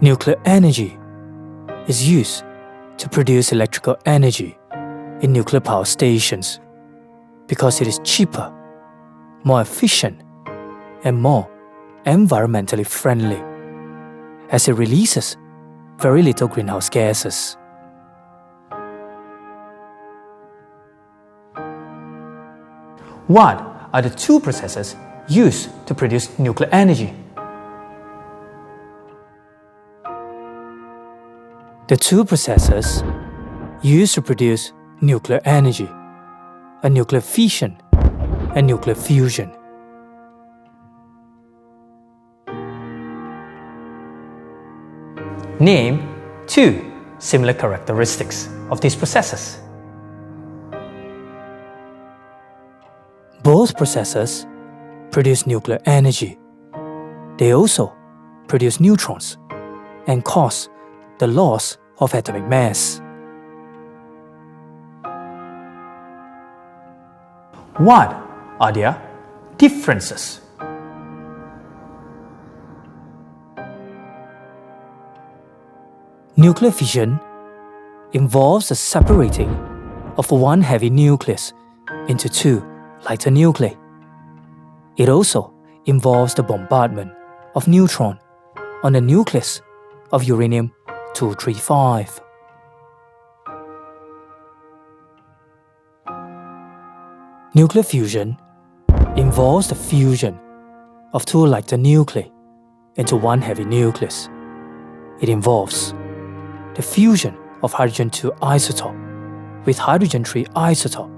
Nuclear energy is used to produce electrical energy in nuclear power stations because it is cheaper, more efficient, and more environmentally friendly, as it releases very little greenhouse gases. What are the two processes used to produce nuclear energy? The two processes used to produce nuclear energy are nuclear fission and nuclear fusion. Name two similar characteristics of these processes. Both processes produce nuclear energy. They also produce neutrons and cause the loss of atomic mass. What are their differences? Nuclear fission involves the separating of one heavy nucleus into two lighter nuclei. It also involves the bombardment of neutrons on the nucleus of uranium-235. Nuclear fusion involves the fusion of two lighter nuclei into one heavy nucleus. It involves the fusion of hydrogen-2 isotope with hydrogen-3 isotope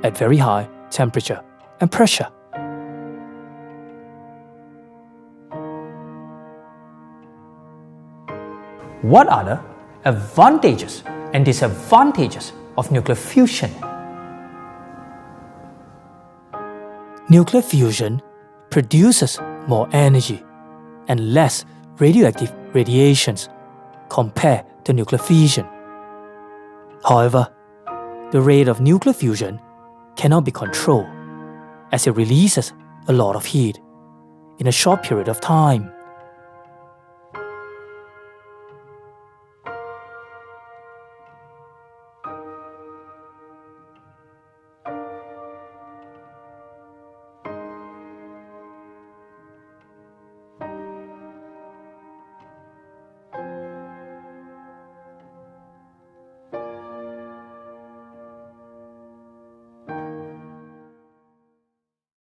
at very high temperature and pressure. What are the advantages and disadvantages of nuclear fusion? Nuclear fusion produces more energy and less radioactive radiations compared to nuclear fission. However, the rate of nuclear fusion cannot be controlled as it releases a lot of heat in a short period of time.